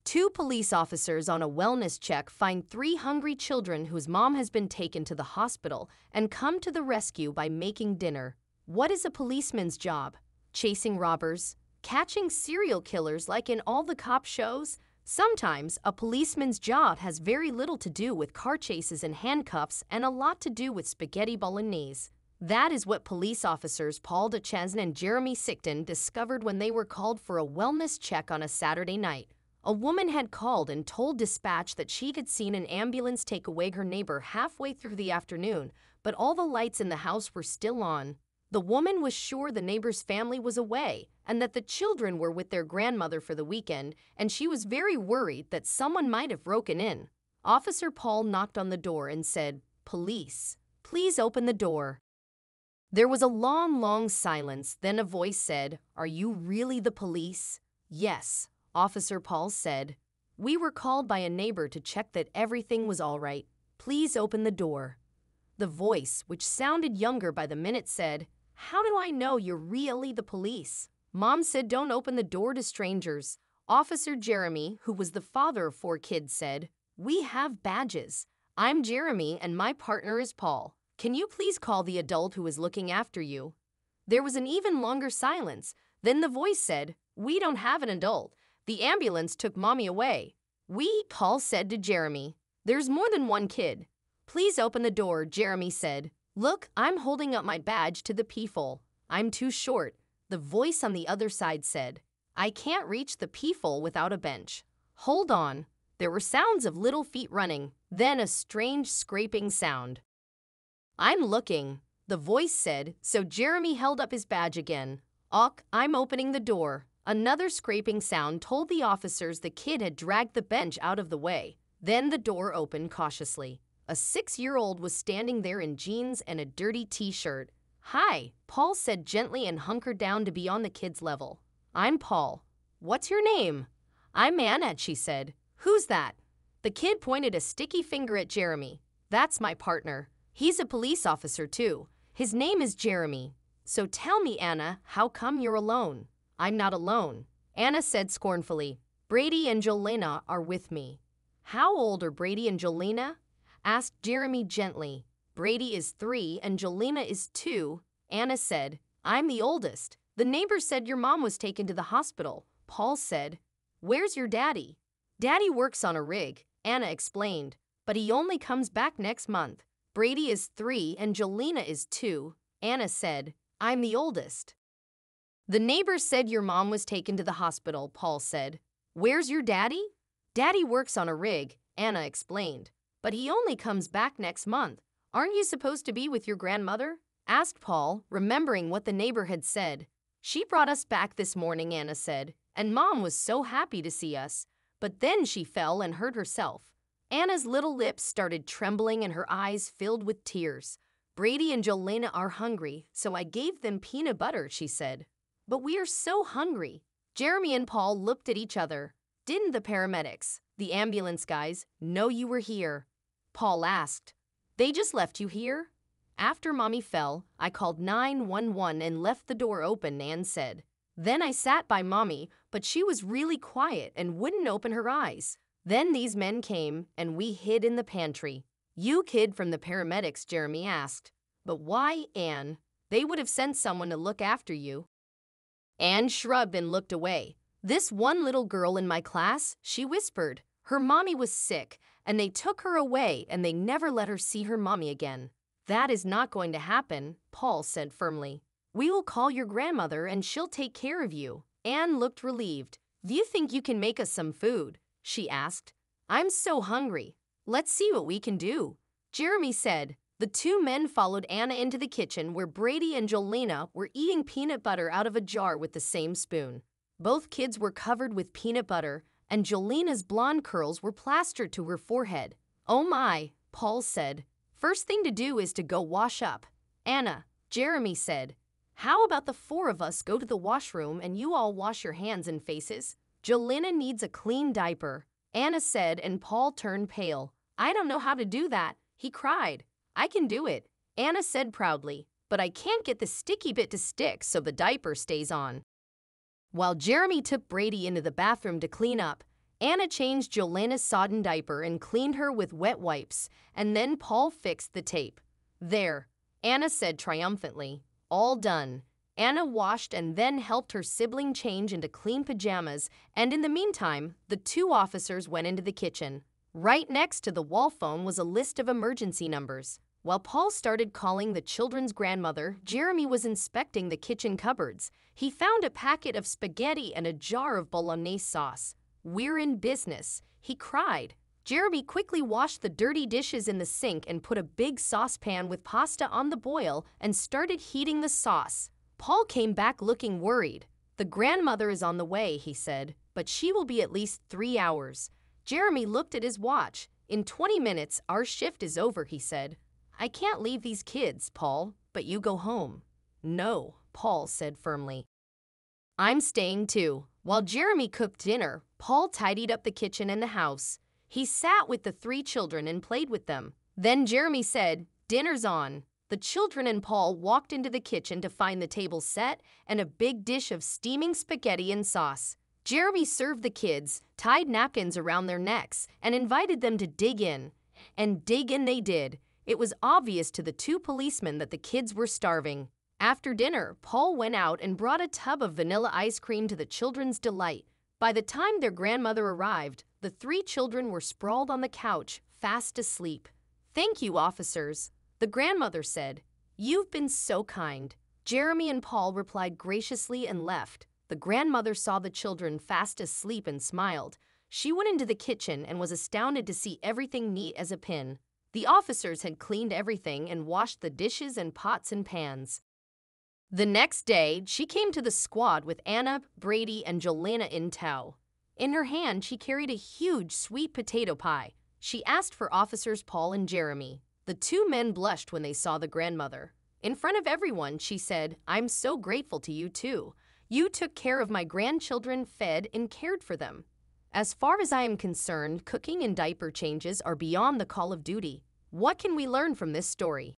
Two police officers on a wellness check find three hungry children whose mom has been taken to the hospital and come to the rescue by making dinner. What is a policeman's job? Chasing robbers? Catching serial killers like in all the cop shows? Sometimes, a policeman's job has very little to do with car chases and handcuffs and a lot to do with spaghetti bolognese. That is what police officers Paul Duchesne and Jeremy Sickton discovered when they were called for a wellness check on a Saturday night. A woman had called and told dispatch that she had seen an ambulance take away her neighbor halfway through the afternoon, but all the lights in the house were still on. The woman was sure the neighbor's family was away and that the children were with their grandmother for the weekend, and she was very worried that someone might have broken in. Officer Paul knocked on the door and said, "Police, please open the door." There was a long silence. Then a voice said, "Are you really the police?" "Yes," Officer Paul said. "We were called by a neighbor to check that everything was all right. Please open the door." The voice, which sounded younger by the minute, said, "How do I know you're really the police?" Mom said, "Don't open the door to strangers." Officer Jeremy, who was the father of 4 kids, said, "We have badges. I'm Jeremy and my partner is Paul. Can you please call the adult who is looking after you?" There was an even longer silence. Then the voice said, "We don't have an adult. The ambulance took Mommy away." Paul said to Jeremy. "There's more than one kid." "Please open the door," Jeremy said. "Look, I'm holding up my badge to the peephole. I'm too short." The voice on the other side said, "I can't reach the peephole without a bench. Hold on." There were sounds of little feet running, then a strange scraping sound. "I'm looking," the voice said, so Jeremy held up his badge again. "Och, I'm opening the door." Another scraping sound told the officers the kid had dragged the bench out of the way. Then the door opened cautiously. A 6-year-old was standing there in jeans and a dirty t-shirt. "Hi," Paul said gently and hunkered down to be on the kid's level. "I'm Paul. What's your name?" "I'm Anna," she said. "Who's that?" The kid pointed a sticky finger at Jeremy. "That's my partner. He's a police officer too. His name is Jeremy. So tell me, Anna, how come you're alone?" "I'm not alone," Anna said scornfully. "Brady and Jolena are with me." "How old are Brady and Jolena?" asked Jeremy gently. "Brady is 3 and Jolena is 2, Anna said. "I'm the oldest. The neighbor said your mom was taken to the hospital," Paul said. "Where's your daddy?" "Daddy works on a rig," Anna explained, "but he only comes back next month." "Brady is 3 and Jolena is 2, Anna said. "I'm the oldest." "The neighbor said your mom was taken to the hospital," Paul said. "Where's your daddy?" "Daddy works on a rig," Anna explained, "but he only comes back next month." "Aren't you supposed to be with your grandmother?" asked Paul, remembering what the neighbor had said. "She brought us back this morning," Anna said, "and Mom was so happy to see us. But then she fell and hurt herself." Anna's little lips started trembling and her eyes filled with tears. "Brady and Jolena are hungry, so I gave them peanut butter," she said. "But we are so hungry." Jeremy and Paul looked at each other. "Didn't the paramedics, the ambulance guys, know you were here?" Paul asked. "They just left you here?" "After Mommy fell, I called 911 and left the door open," Ann said. "Then I sat by Mommy, but she was really quiet and wouldn't open her eyes. Then these men came, and we hid in the pantry." "You hid from the paramedics?" Jeremy asked. "But why, Ann? They would have sent someone to look after you." Ann shrugged and looked away. "This one little girl in my class," she whispered. "Her mommy was sick, and they took her away and they never let her see her mommy again." "That is not going to happen," Paul said firmly. "We will call your grandmother and she'll take care of you." Ann looked relieved. "Do you think you can make us some food?" she asked. "I'm so hungry. Let's see what we can do," Jeremy said. The two men followed Anna into the kitchen where Brady and Jolena were eating peanut butter out of a jar with the same spoon. Both kids were covered with peanut butter, and Jolena's blonde curls were plastered to her forehead. "Oh my," Paul said. "First thing to do is to go wash up." "Anna," Jeremy said, "how about the 4 of us go to the washroom and you all wash your hands and faces? Jolena needs a clean diaper," Anna said, and Paul turned pale. "I don't know how to do that," he cried. "I can do it," Anna said proudly, "but I can't get the sticky bit to stick so the diaper stays on." While Jeremy took Brady into the bathroom to clean up, Anna changed Jolena's sodden diaper and cleaned her with wet wipes, and then Paul fixed the tape. "There," Anna said triumphantly. "All done." Anna washed and then helped her sibling change into clean pajamas, and in the meantime, the two officers went into the kitchen. Right next to the wall phone was a list of emergency numbers. While Paul started calling the children's grandmother, Jeremy was inspecting the kitchen cupboards. He found a packet of spaghetti and a jar of bolognese sauce. "We're in business," he cried. Jeremy quickly washed the dirty dishes in the sink and put a big saucepan with pasta on the boil and started heating the sauce. Paul came back looking worried. "The grandmother is on the way," he said, "but she will be at least 3 hours." Jeremy looked at his watch. "In 20 minutes, our shift is over," he said. "I can't leave these kids, Paul, but you go home." "No," Paul said firmly. "I'm staying too." While Jeremy cooked dinner, Paul tidied up the kitchen and the house. He sat with the 3 children and played with them. Then Jeremy said, "Dinner's on." The children and Paul walked into the kitchen to find the table set and a big dish of steaming spaghetti and sauce. Jeremy served the kids, tied napkins around their necks, and invited them to dig in. And dig in they did. It was obvious to the 2 policemen that the kids were starving. After dinner, Paul went out and brought a tub of vanilla ice cream to the children's delight. By the time their grandmother arrived, the 3 children were sprawled on the couch, fast asleep. "Thank you, officers," the grandmother said. "You've been so kind." Jeremy and Paul replied graciously and left. The grandmother saw the children fast asleep and smiled. She went into the kitchen and was astounded to see everything neat as a pin. The officers had cleaned everything and washed the dishes and pots and pans. The next day, she came to the squad with Anna, Brady, and Jolena in tow. In her hand, she carried a huge sweet potato pie. She asked for officers Paul and Jeremy. The 2 men blushed when they saw the grandmother. In front of everyone, she said, "I'm so grateful to you too. You took care of my grandchildren, fed and cared for them. As far as I am concerned, cooking and diaper changes are beyond the call of duty." What can we learn from this story?